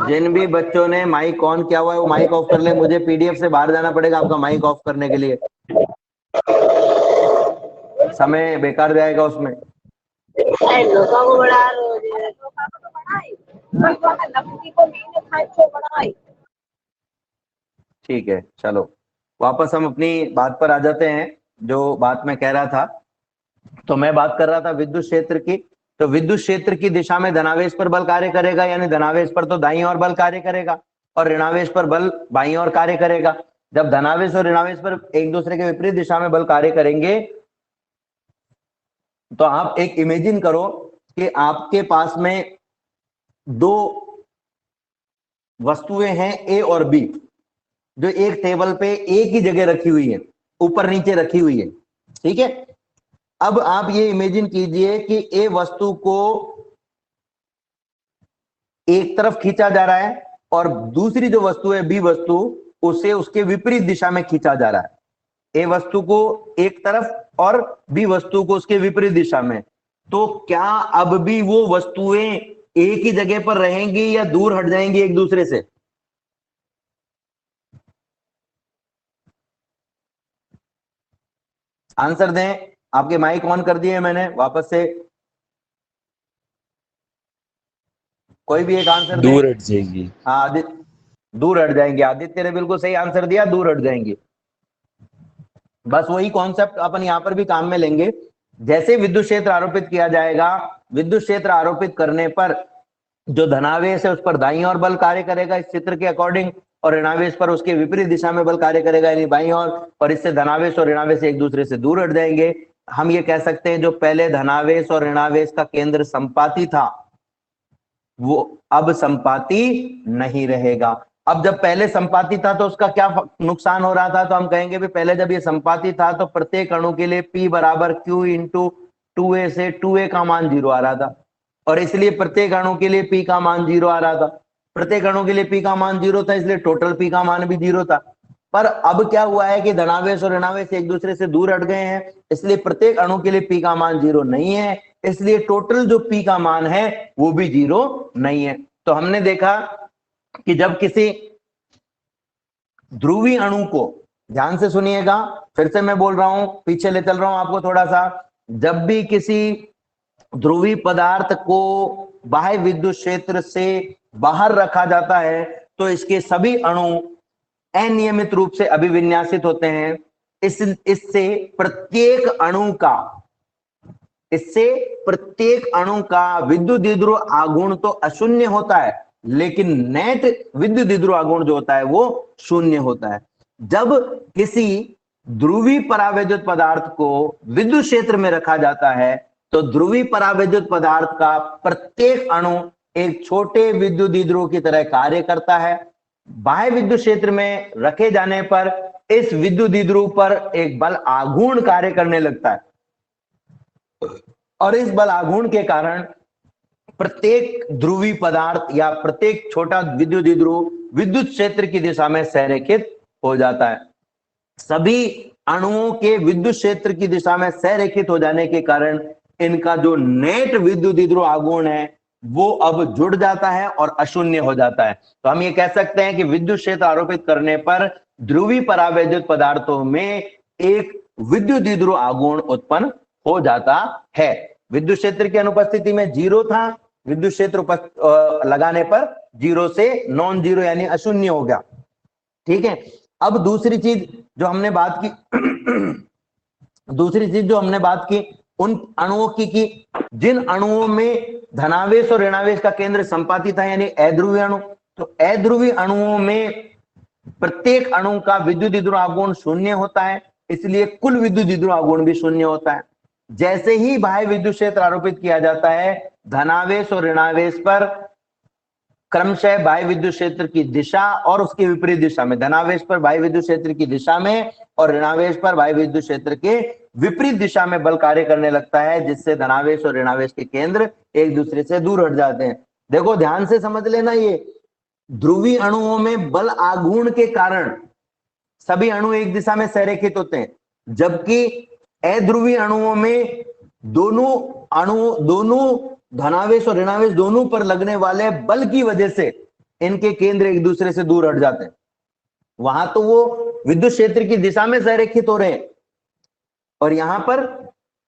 जिन भी बच्चों ने माइक ऑन किया हुआ है वो माइक ऑफ कर लें। मुझे पीडीएफ से बाहर जाना पड़ेगा आपका माइक ऑफ करने के लिए, समय बेकार जाएगा उसमें। ठीक है, चलो वापस हम अपनी बात पर आ जाते हैं। जो बात मैं कह रहा था, तो मैं बात कर रहा था विद्युत क्षेत्र की। तो विद्युत क्षेत्र की दिशा में धनावेश पर बल कार्य करेगा, यानी धनावेश पर तो दाईं ओर बल कार्य करेगा और ऋणावेश पर बल बाईं ओर कार्य करेगा। जब धनावेश और ऋणावेश पर एक दूसरे के विपरीत दिशा में बल कार्य करेंगे तो आप एक इमेजिन करो कि आपके पास में दो वस्तुएं हैं ए और बी, जो एक टेबल पे एक ही जगह रखी हुई है, ऊपर नीचे रखी हुई है। ठीक है, अब आप ये इमेजिन कीजिए कि ए वस्तु को एक तरफ खींचा जा रहा है और दूसरी जो वस्तु है बी वस्तु, उसे उसके विपरीत दिशा में खींचा जा रहा है। ए वस्तु को एक तरफ और बी वस्तु को उसके विपरीत दिशा में। तो क्या अब भी वो वस्तुएं एक ही जगह पर रहेंगी या दूर हट जाएंगी एक दूसरे से? आंसर दें। आपके माइक ऑन कर दिए मैंने वापस से, कोई भी एक आंसर दे। दूर हट जाएगी। हाँ आदित्य, दूर हट जाएंगे। आदित्य ने बिल्कुल सही आंसर दिया, दूर हट जाएंगे। बस वही कॉन्सेप्ट अपन यहां पर भी काम में लेंगे। जैसे विद्युत क्षेत्र आरोपित किया जाएगा, विद्युत क्षेत्र आरोपित करने पर जो धनावेश है उस पर दाईं ओर बल कार्य करेगा इस चित्र के अकॉर्डिंग, और ऋणावेश पर उसके विपरीत दिशा में बल कार्य करेगा यानी बाईं ओर, और इससे धनावेश और ऋणावेश एक दूसरे से दूर हट जाएंगे। हम ये कह सकते हैं जो पहले धनावेश और ऋणावेश का केंद्र संपाती था वो अब संपाती नहीं रहेगा। अब जब पहले संपाती था तो उसका क्या नुकसान हो रहा था? तो हम कहेंगे भी पहले जब ये संपाती था तो प्रत्येक अणु के लिए P बराबर Q इंटू 2a से 2a का मान 0 आ रहा था, और इसलिए प्रत्येक अणु के लिए P का मान 0 आ रहा था। प्रत्येक अणु के लिए P का मान 0 था, इसलिए टोटल P का मान भी 0 था। पर अब क्या हुआ है कि धनावेश और ऋणावेश एक दूसरे से दूर हट गए हैं, इसलिए प्रत्येक अणु के लिए P का मान 0 नहीं है, इसलिए टोटल जो P का मान है वो भी 0 नहीं है। तो हमने देखा कि जब किसी ध्रुवीय अणु को, ध्यान से सुनिएगा, फिर से मैं बोल रहा हूं, पीछे ले चल रहा हूं आपको थोड़ा सा, जब भी किसी ध्रुवीय पदार्थ को बाह्य विद्युत क्षेत्र से बाहर रखा जाता है तो इसके सभी अणु अनियमित रूप से अभिविन्यासित होते हैं। इससे प्रत्येक अणु का विद्युत द्विध्रुव आघूर्ण तो अशून्य होता है, लेकिन नेट विद्युत द्विध्रुव आघूर्ण जो होता है वो शून्य होता है। जब किसी ध्रुवीय परावैद्युत पदार्थ को विद्युत क्षेत्र में रखा जाता है तो ध्रुवीय परावैद्युत पदार्थ का प्रत्येक अणु एक छोटे विद्युत द्विध्रुव की तरह कार्य करता है। बाह्य विद्युत क्षेत्र में रखे जाने पर इस विद्युत द्विध्रुव पर एक बल आघूर्ण कार्य करने लगता है, और इस बल आघूर्ण के कारण प्रत्येक ध्रुवीय पदार्थ या प्रत्येक छोटा विद्युत द्विध्रुव विद्युत क्षेत्र की दिशा में संरेखित हो जाता है। सभी अणुओं के विद्युत क्षेत्र की दिशा में संरेखित हो जाने के कारण इनका जो नेट विद्युत द्विध्रुव आघूर्ण है वो अब जुड़ जाता है और अशून्य हो जाता है। तो हम ये कह सकते हैं कि विद्युत क्षेत्र आरोपित करने पर ध्रुवीय परावैद्युत पदार्थों में एक विद्युत द्विध्रुव आघूर्ण उत्पन्न हो जाता है। विद्युत क्षेत्र की अनुपस्थिति में 0 था, विद्युत क्षेत्र लगाने पर 0 से नॉन जीरो यानी अशून्य हो गया। ठीक है। अब दूसरी चीज जो हमने बात की उन अणुओं की जिन अणुओं में धनावेश और ऋणावेश का केंद्र संपाती था यानी अध्रुवीय अणु, तो अध्रुवीय अणुओं में प्रत्येक अणु का विद्युत द्विध्रुव आघूर्ण शून्य होता है, इसलिए कुल विद्युत द्विध्रुव आघूर्ण भी शून्य होता है। जैसे ही बाह्य विद्युत क्षेत्र आरोपित किया जाता है धनावेश और ऋणावेश पर क्रमशः बाह्य विद्युत क्षेत्र की दिशा और उसके विपरीत दिशा में, धनावेश पर बाह्य विद्युत क्षेत्र की दिशा में और ऋणावेश पर बाह्य विद्युत क्षेत्र के विपरीत दिशा में बल कार्य करने लगता है, जिससे धनावेश और ऋणावेश के केंद्र एक दूसरे से दूर हट जाते हैं। देखो ध्यान से समझ लेना, ये ध्रुवीय अणुओं में बल आघूर्ण के कारण सभी अणु एक दिशा में संरेखित होते हैं, जबकि अध्रुवीय अणुओं में दोनों धनावेश और ऋणावेश दोनों पर लगने वाले बल की वजह से इनके केंद्र एक दूसरे से दूर हट जाते हैं। वहां तो वो विद्युत क्षेत्र की दिशा में संरेखित हो रहे हैं और यहां पर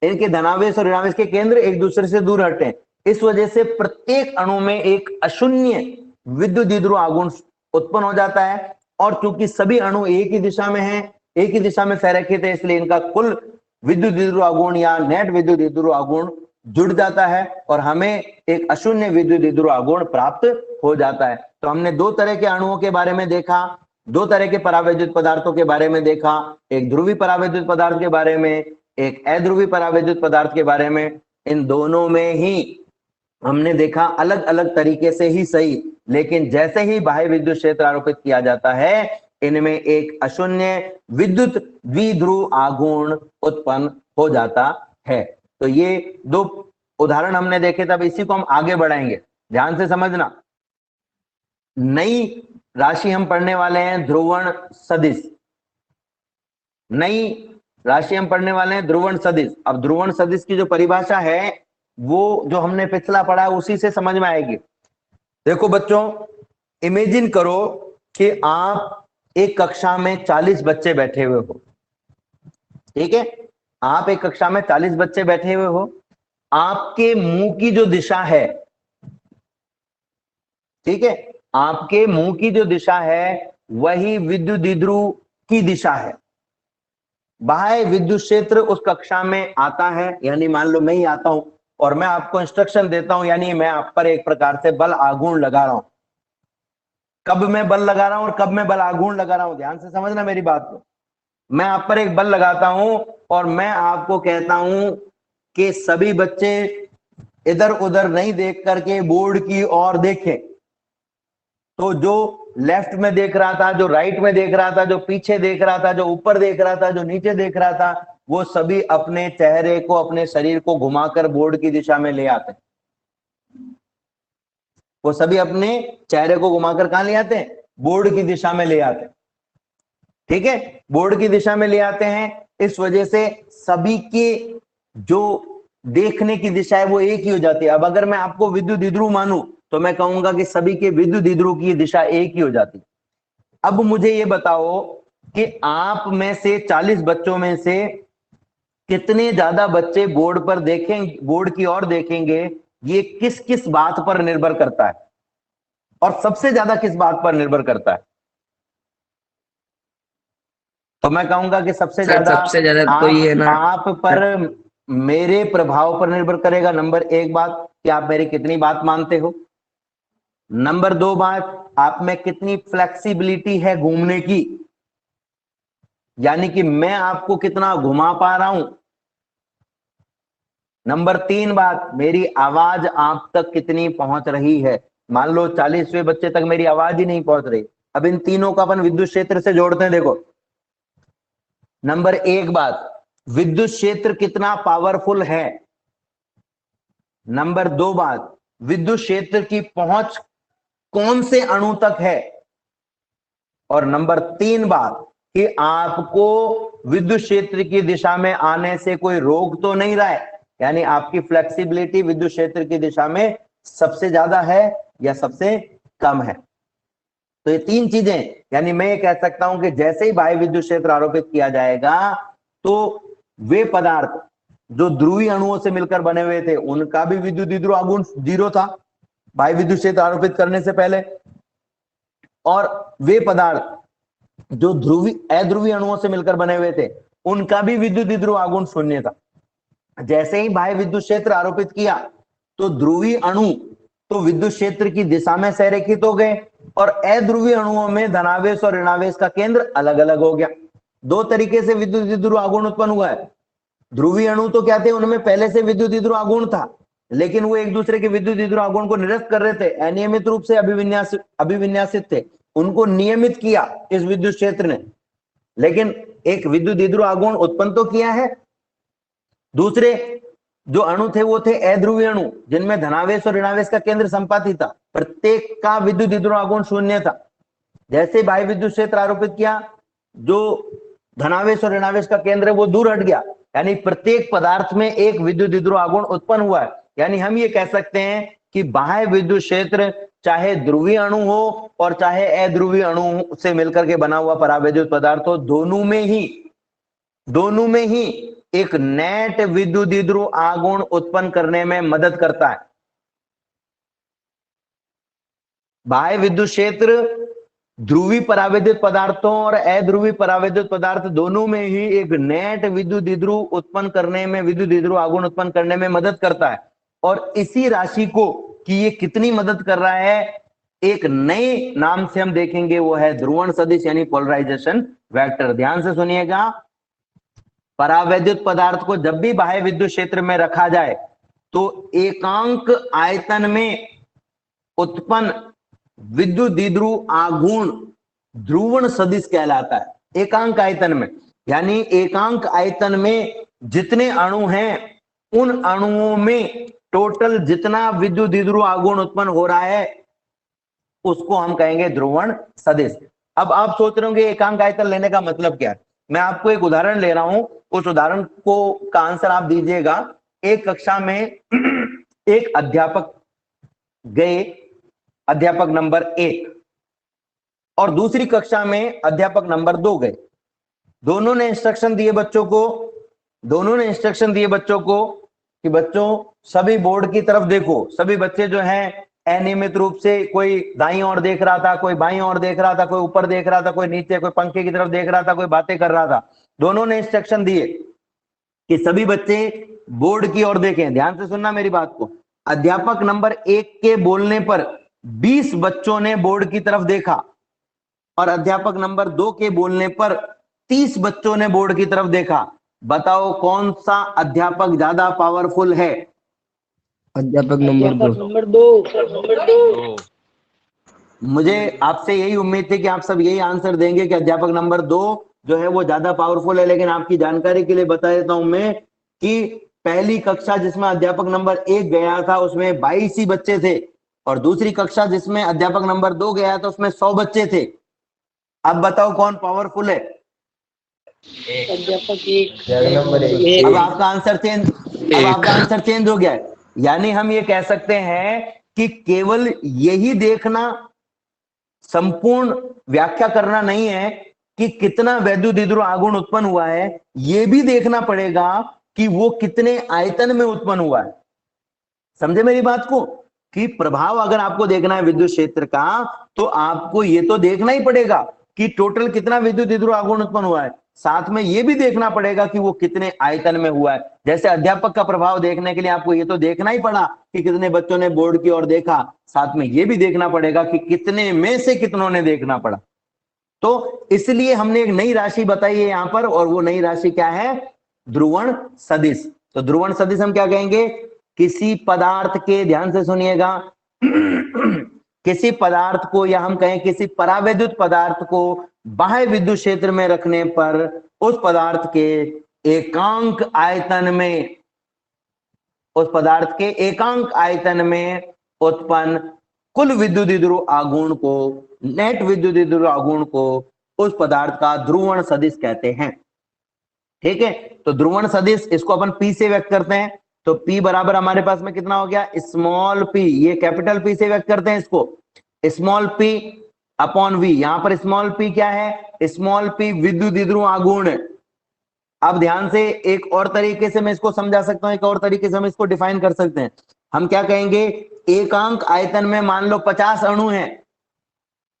इनके धनावेश और ऋणावेश के केंद्र एक दूसरे से दूर हटे हैं। इस वजह से प्रत्येक अणु में एक अशून्य विद्युत द्विध्रुव आघूर्ण उत्पन्न हो जाता है, और चूंकि सभी अणु एक ही दिशा में हैं, एक ही दिशा में संरेखित है, इसलिए इनका कुल विद्युत द्विध्रुव आघूर्ण या नेट विद्युत द्विध्रुव आघूर्ण जुड़ जाता है और हमें एक अशून्य विद्युत द्विध्रुव आघूर्ण प्राप्त हो जाता है। तो हमने दो तरह के अणुओं के बारे में देखा, दो तरह के परावैद्युत पदार्थों के बारे में देखा, एक ध्रुवीय परावैद्युत पदार्थ के बारे में, एक अध्रुवीय परावैद्युत पदार्थ के बारे में। इन दोनों में ही हमने देखा अलग अलग तरीके से ही सही, लेकिन जैसे ही बाह्य विद्युत क्षेत्र आरोपित किया जाता है इनमें एक अशून्य विद्युत द्विध्रुव आघूर्ण उत्पन्न हो जाता है। तो ये दो उदाहरण हमने देखे, तब इसी को हम आगे बढ़ाएंगे, ध्यान से समझना। नई राशि हम पढ़ने वाले हैं ध्रुवण सदिश, नई राशि हम पढ़ने वाले हैं ध्रुवण सदिश। अब ध्रुवण सदिश की जो परिभाषा है वो जो हमने पिछला पढ़ा है उसी से समझ में आएगी। देखो बच्चों, इमेजिन करो कि आप एक कक्षा में 40 बच्चे बैठे हुए हो, ठीक है, आप एक कक्षा में 40 बच्चे बैठे हुए हो, आपके मुंह की जो दिशा है, ठीक है, आपके मुंह की जो दिशा है वही विद्युत द्विध्रुव की दिशा है। बाह्य विद्युत क्षेत्र उस कक्षा में आता है, यानी मान लो मैं ही आता हूं और मैं आपको इंस्ट्रक्शन देता हूं, यानी मैं आप पर एक प्रकार से बल आघूर्ण लगा रहा हूं। कब मैं बल लगा रहा हूं और कब मैं बल आघूर्ण लगा रहा हूं, ध्यान से समझना मेरी बात को। मैं आप पर एक बल लगाता हूं और मैं आपको कहता हूं कि सभी बच्चे इधर उधर नहीं देख करके बोर्ड की ओर देखें। तो जो लेफ्ट में देख रहा था, जो राइट में देख रहा था, जो पीछे देख रहा था, जो ऊपर देख रहा था, जो नीचे देख रहा था, वो सभी अपने चेहरे को, अपने शरीर को घुमाकर बोर्ड की दिशा में ले आते हैं। वो सभी अपने चेहरे को घुमाकर कहां ले आते हैं? बोर्ड की दिशा में ले आते हैं, ठीक है, बोर्ड की दिशा में ले आते हैं। इस वजह से सभी के जो देखने की दिशा है वो एक ही हो जाती है। अब अगर मैं आपको विद्युत द्विध्रुव मानूं तो मैं कहूंगा कि सभी के विद्युत द्विध्रुव की दिशा एक ही हो जाती है। अब मुझे ये बताओ कि आप में से 40 बच्चों में से कितने ज्यादा बच्चे बोर्ड पर देखेंगे, बोर्ड की ओर देखेंगे, ये किस किस बात पर निर्भर करता है, और सबसे ज्यादा किस बात पर निर्भर करता है? तो मैं कहूंगा कि सबसे सर सबसे ज्यादा तो ये है ना, आप पर मेरे प्रभाव पर निर्भर करेगा। नंबर 1 बात कि आप मेरी कितनी बात मानते हो। नंबर 2 बात, आप में कितनी फ्लेक्सिबिलिटी है घूमने की, यानी कि मैं आपको कितना घुमा पा रहा हूं। नंबर 3 बात, मेरी आवाज आप तक कितनी पहुंच रही है। मान लो 40वें बच्चे तक मेरी आवाज ही नहीं पहुंच रही। अब इन तीनों को अपन विद्युत क्षेत्र से जोड़ते हैं। देखो, नंबर 1 बात, विद्युत क्षेत्र कितना पावरफुल है। नंबर 2 बात, विद्युत क्षेत्र की पहुंच कौन से अणु तक है। और नंबर 3 बात कि आपको विद्युत क्षेत्र की दिशा में आने से कोई रोक तो नहीं रहा है, यानी आपकी फ्लेक्सिबिलिटी विद्युत क्षेत्र की दिशा में सबसे ज्यादा है या सबसे कम है। तो ये 3 चीजें, यानी मैं ये कह सकता हूं कि जैसे ही बाह्य विद्युत क्षेत्र आरोपित किया जाएगा तो वे पदार्थ जो ध्रुवीय अणुओं से मिलकर बने हुए थे उनका भी विद्युत द्विध्रुव आघूर्ण 0 था बाह्य विद्युत क्षेत्र आरोपित करने से पहले, और वे पदार्थ जो अध्रुवीय अणुओं से मिलकर बने हुए थे उनका भी विद्युत द्विध्रुव आघूर्ण 0 था। जैसे ही बाह्य विद्युत क्षेत्र आरोपित किया तो ध्रुवीय अणु तो विद्युत क्षेत्र की दिशा में संरेखित हो गए, और अध्रुवीय अणुओं में धनावेश और ऋणावेश का केंद्र अलग अलग हो गया। 2 तरीके से विद्युत द्विध्रुव आघूर्ण उत्पन्न हुआ है। ध्रुवीय अणु तो क्या थे, उनमें पहले से विद्युत द्विध्रुव आघूर्ण था, लेकिन वो एक दूसरे के विद्युत द्विध्रुव आघूर्ण को निरस्त कर रहे थे, अनियमित रूप से अभिविन्यासित थे, उनको नियमित किया इस विद्युत क्षेत्र ने, लेकिन एक विद्युत द्विध्रुव आघूर्ण उत्पन्न तो किया है। दूसरे जो अणु थे वो थे अध्रुवीय अणु, जिनमें धनावेश और ऋणावेश का केंद्र संपाती था, प्रत्येक का विद्युत द्विध्रुव आघूर्ण 0 था। जैसे बाह्य विद्युत क्षेत्र आरोपित किया, जो धनावेश और ऋणावेश का केंद्र है वो दूर हट गया, यानी प्रत्येक पदार्थ में एक विद्युत द्विध्रुव आघूर्ण उत्पन्न हुआ है। यानी हम ये कह सकते हैं कि बाह्य विद्युत क्षेत्र चाहे ध्रुवीय अणु हो और चाहे अध्रुवीय अणु से मिलकर के बना हुआ परावैद्युत पदार्थ हो, दोनों में ही एक नेट विद्युत द्विध्रुव आघूर्ण उत्पन्न करने में मदद करता है। बाह्य विद्युत क्षेत्र ध्रुवी परावैद्युत पदार्थों और अध्रुवी परावैद्युत पदार्थ दोनों में ही एक नेट विद्युत द्विध्रुव उत्पन्न करने में, विद्युत द्विध्रुव आघूर्ण उत्पन्न करने में मदद करता है। और इसी राशि को कि ये कितनी मदद कर रहा है, एक नए नाम से हम देखेंगे, वो है ध्रुवण सदिश यानी पोलराइजेशन वेक्टर। ध्यान से सुनिएगा, परावैद्युत पदार्थ को जब भी बाह्य विद्युत क्षेत्र में रखा जाए तो एकांक आयतन में उत्पन्न विद्युत द्विध्रुव आघूर्ण ध्रुवण सदिश कहलाता है। एकांक आयतन में, यानी एकांक आयतन में जितने अणु हैं उन अणुओं में टोटल जितना विद्युत द्विध्रुव आघूर्ण उत्पन्न हो रहा है उसको हम कहेंगे ध्रुवण सदिश। अब आप सोच रहे होंगे एकांक आयतन लेने का मतलब क्या है। मैं आपको एक उदाहरण ले रहा हूं, उस उदाहरण को का आंसर आप दीजिएगा। एक कक्षा में एक अध्यापक गए, अध्यापक नंबर 1, और दूसरी कक्षा में अध्यापक नंबर 2 गए। दोनों ने इंस्ट्रक्शन दिए बच्चों को कि बच्चों सभी बोर्ड की तरफ देखो। सभी बच्चे जो हैं अनियमित रूप से, कोई दाईं ओर देख रहा था, कोई बाईं ओर देख रहा था, कोई ऊपर देख रहा था, कोई नीचे, कोई पंखे की तरफ देख रहा था, कोई बातें कर रहा था। दोनों ने इंस्ट्रक्शन दिए कि सभी बच्चे बोर्ड की ओर देखें। ध्यान से सुनना मेरी बात को। अध्यापक नंबर 1 के बोलने पर 20 बच्चों ने बोर्ड की तरफ देखा और अध्यापक नंबर 2 के बोलने पर 30 बच्चों ने बोर्ड की तरफ देखा। बताओ कौन सा अध्यापक ज्यादा पावरफुल है? अध्यापक नंबर 2। नंबर 2। मुझे आपसे यही उम्मीद थी कि आप सब यही आंसर देंगे कि अध्यापक नंबर 2 जो है वो ज्यादा पावरफुल है। लेकिन आपकी जानकारी के लिए बता देता हूं मैं कि पहली कक्षा जिसमें अध्यापक नंबर 1 गया था उसमें 22 ही बच्चे थे, और दूसरी कक्षा जिसमें अध्यापक नंबर 2 गया था उसमें 100 बच्चे थे। अब बताओ कौन पावरफुल है? अध्यापक 1। अब आपका आंसर चेंज हो गया है। यानी हम ये कह सकते हैं कि केवल यही देखना, संपूर्ण व्याख्या करना नहीं है कि कितना वैद्युत आगुण उत्पन्न हुआ है, यह भी देखना पड़ेगा कि वो कितने आयतन में उत्पन्न हुआ है। समझे मेरी बात को? कि प्रभाव अगर आपको देखना है विद्युत क्षेत्र का, तो आपको ये तो देखना ही पड़ेगा कि टोटल कितना विद्युत आगुण उत्पन्न हुआ है, साथ में ये भी देखना पड़ेगा कि वो कितने आयतन में हुआ है। जैसे अध्यापक का प्रभाव देखने के लिए आपको ये तो देखना ही पड़ा कि कितने बच्चों ने बोर्ड की ओर देखा, साथ में ये भी देखना पड़ेगा कि कितने में से कितनों ने देखना पड़ा। तो इसलिए हमने एक नई राशि बताई है यहां पर, और वो नई राशि क्या है? ध्रुवण सदिश। तो ध्रुवण सदिश हम क्या कहेंगे? किसी पदार्थ के, ध्यान से सुनिएगा, किसी पदार्थ को, या हम कहें किसी परावैद्युत पदार्थ को बाह्य विद्युत क्षेत्र में रखने पर उस पदार्थ के एकांक आयतन में उत्पन्न कुल विद्युत आगुण को, नेट विद्युत आगुण को उस पदार्थ का ध्रुवण सदिश कहते हैं। ठीक है, तो ध्रुवण सदिश इसको अपन P से व्यक्त करते हैं। तो P बराबर हमारे पास में कितना हो गया? स्मॉल p, ये कैपिटल P से व्यक्त करते हैं इसको, स्मॉल p अपॉन v। यहां पर स्मॉल p क्या है? स्मॉल p विद्युत आगुण है। अब ध्यान से, एक और तरीके से मैं इसको समझा सकता हूं, एक और तरीके से हम इसको डिफाइन कर सकते हैं। हम क्या कहेंगे? एकांक आयतन में मान लो 50 अणु हैं,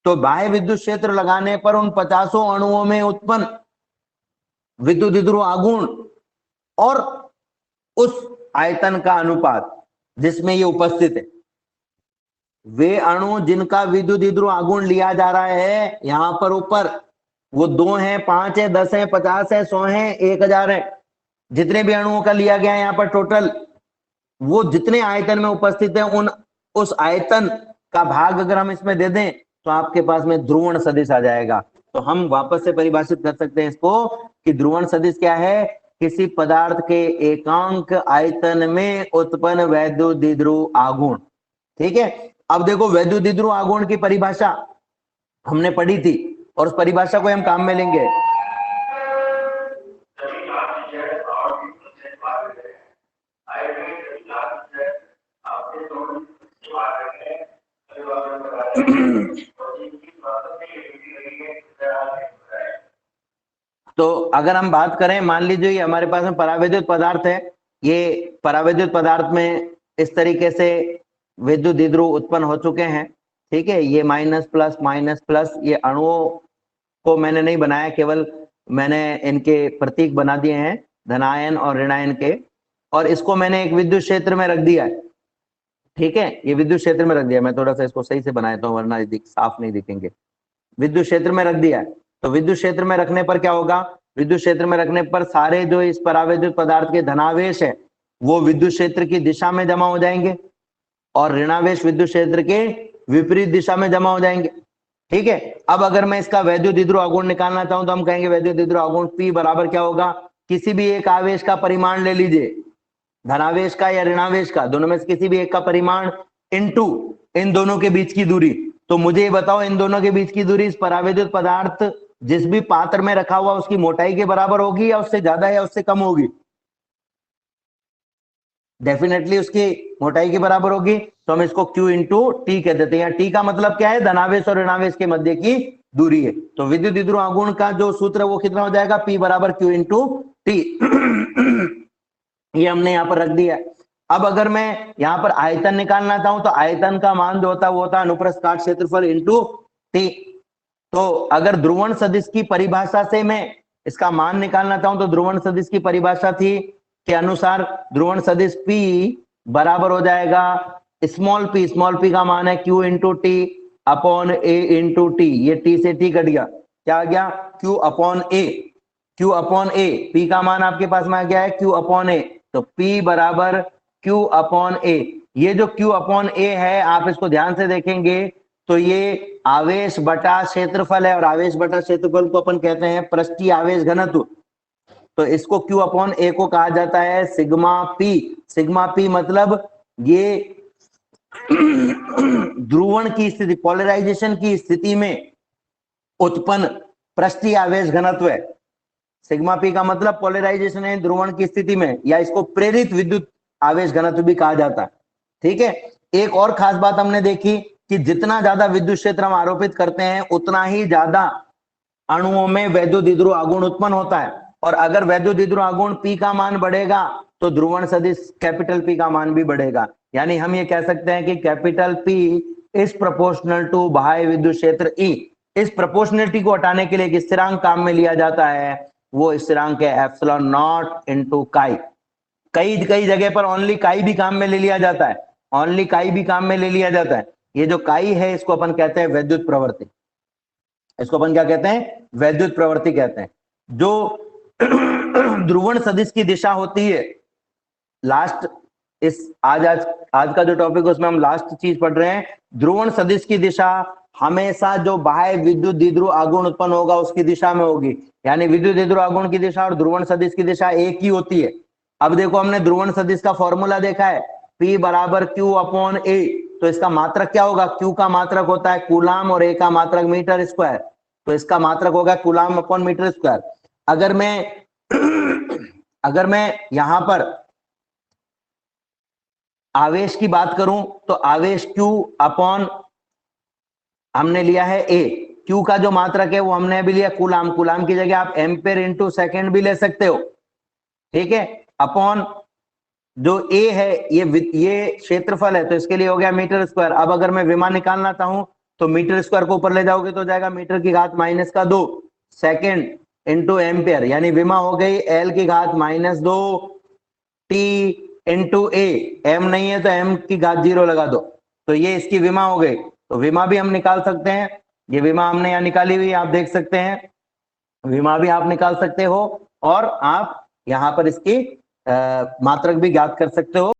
तो बाह्य विद्युत क्षेत्र लगाने पर उन 50 अणुओं में उत्पन्न विद्युत आगुण और उस आयतन का अनुपात जिसमें ये उपस्थित है, वे अणु जिनका विद्युत आगुण लिया जा रहा है यहां पर ऊपर, वो 2 है, 5 है, 10 है, 50 है, 100 है, 1000 है, जितने भी अणुओं का लिया गया है यहां पर टोटल, वो जितने आयतन में उपस्थित है उस आयतन का भाग अगर हम इसमें दे दें तो आपके पास में ध्रुवण सदिश आ जाएगा। तो हम वापस से परिभाषित कर सकते हैं इसको कि ध्रुवण सदिश क्या है? किसी पदार्थ के एकांक आयतन में उत्पन्न वैद्युत आगुण। ठीक है, अब देखो वैद्युत आगुण की परिभाषा हमने पढ़ी थी और उस परिभाषा को हम काम में लेंगे। तो अगर हम बात करें, मान लीजिए ये हमारे पास में परावैद्युत पदार्थ है, ये परावैद्युत पदार्थ में इस तरीके से विद्युत उत्पन्न हो चुके हैं। ठीक है, ये माइनस प्लस, ये अणुओं को मैंने नहीं बनाया, केवल मैंने इनके प्रतीक बना दिए हैं, धनायन और ऋणायन के, और इसको मैंने एक विद्युत क्षेत्र में रख दिया है। ठीक है, ये विद्युत क्षेत्र में रख दिया, मैं थोड़ा सा इसको सही से बनाया हूं वरना साफ नहीं दिखेंगे। विद्युत क्षेत्र में रख दिया है, तो विद्युत क्षेत्र में रखने पर क्या होगा? विद्युत क्षेत्र में रखने पर सारे जो इस परावैद्युत पदार्थ के धनावेश है वो विद्युत क्षेत्र की दिशा में जमा हो जाएंगे और ऋणावेश विद्युत क्षेत्र के विपरीत दिशा में जमा हो जाएंगे। ठीक है, अब अगर मैं इसका वैद्युत आगुण निकालना चाहूं तो हम कहेंगे वैद्युत आगुण P बराबर क्या होगा? किसी भी एक आवेश का परिमाण ले लीजिए, धनावेश का या ऋणावेश का, दोनों में से किसी भी एक का परिमाण इनटू इन दोनों के बीच की दूरी। तो मुझे ये बताओ, इन दोनों के बीच की दूरी इस परावैद्युत पदार्थ जिस भी पात्र में रखा हुआ उसकी मोटाई के बराबर होगी या उससे ज्यादा या उससे कम होगी? डेफिनेटली उसकी मोटाई के बराबर होगी, तो हम इसको Q इंटू टी कह देते हैं। टी का मतलब क्या है, धनावेश और ऋणावेश के मध्य की दूरी है। तो विद्युत द्विध्रुव आघूर्ण का जो सूत्र है वो कितना हो जाएगा, P बराबर Q इंटू टी। ये हमने यहाँ पर रख दिया। अब अगर मैं यहाँ पर आयतन निकालना चाहूं तो आयतन का मान जो होता है वो होता है अनुप्रस्थ काट क्षेत्रफल इंटू टी। तो अगर ध्रुवण सदिश की परिभाषा से मैं इसका मान निकालना चाहूं तो ध्रुवण सदिश की परिभाषा थी के अनुसार ध्रुवण सदिश P बराबर हो जाएगा स्मॉल p का मान है Q into T upon A into T. ये T से T कट गया, क्या आ गया, Q अपॉन A। P का मान आपके पास में आ गया है Q अपॉन A, तो P बराबर Q अपॉन A। ये जो Q अपॉन A है, आप इसको ध्यान से देखेंगे तो ये आवेश बटा क्षेत्रफल है, और आवेश बटा क्षेत्रफल को अपन कहते हैं पृष्ठीय आवेश घनत्व। तो इसको Q अपॉन A को कहा जाता है सिग्मा P। सिग्मा P मतलब ये ध्रुवण की स्थिति, पोलराइजेशन की स्थिति में उत्पन्न पृष्ठीय आवेश घनत्व है। सिग्मा P का मतलब पोलराइजेशन है ध्रुवण की स्थिति में, या इसको प्रेरित विद्युत आवेश घनत्व भी कहा जाता है। ठीक है, एक और खास बात हमने देखी कि जितना ज्यादा विद्युत क्षेत्र हम आरोपित करते हैं उतना ही ज्यादा अणुओं में वैद्युत द्विध्रुव आघूर्ण उत्पन्न होता है, और अगर वैद्युत द्विध्रुव आघूर्ण P का मान बढ़ेगा तो ध्रुवण सदिश कैपिटल P का मान भी बढ़ेगा। यानी हम ये कह सकते हैं कि capital P is proportional to बाह्य विद्युत क्षेत्र E। इस प्रोपोर्शनलिटी को हटाने के लिए एक स्थिरांक काम में लिया जाता है, वो स्थिरांक है एप्सिलॉन नॉट इंटू काई। कई जगह पर ओनली काई भी काम में ले लिया जाता है, ओनली काई भी काम में ले लिया जाता है। ये जो काई है इसको अपन कहते हैं वैद्युत प्रवृत्ति, इसको अपन क्या कहते हैं, वैद्युत प्रवृत्ति कहते हैं। जो ध्रुवण सदिश की दिशा होती है, लास्ट इस आज का जो टॉपिक है उसमें हम लास्ट चीज पढ़ रहे हैं, ध्रुवण सदिश की दिशा हमेशा जो बाह्य विद्युत द्विध्रुव आघूर्ण उत्पन्न होगा उसकी दिशा में होगी। यानी विद्युत द्विध्रुव आघूर्ण की दिशा और ध्रुवण सदिश की दिशा एक ही होती है। अब देखो हमने ध्रुवण सदिश का फॉर्मूला देखा है, P बराबर Q अपॉन A। तो इसका मात्रक क्या होगा, Q का मात्रक होता है कूलाम और A का मात्रक मीटर स्क्वायर, तो इसका मात्रक होगा कूलाम अपॉन मीटर स्क्वायर। अगर मैं यहां पर आवेश की बात करूं तो आवेश Q अपॉन हमने लिया है A। Q का जो मात्रक है वो हमने अभी लिया कूलाम, कूलाम की जगह आप एम्पेयर इंटू सेकेंड भी ले सकते हो। ठीक है, अपॉन जो A है ये क्षेत्रफल है तो इसके लिए हो गया मीटर स्क्वायर। अब अगर मैं विमा निकालना चाहूं तो मीटर स्क्वायर को ऊपर ले जाओगे तो जाएगा मीटर की घात -2 सेकेंड इंटू एम्पेयर, यानी विमा हो गई L की घात -2 T इंटू A। M नहीं है तो M की घात 0 लगा दो, तो ये इसकी विमा हो गई। तो विमा भी हम निकाल सकते हैं, ये विमा हमने यहाँ निकाली हुई आप देख सकते हैं, विमा भी आप निकाल सकते हो और आप यहाँ पर इसकी मात्रक भी ज्ञात कर सकते हो।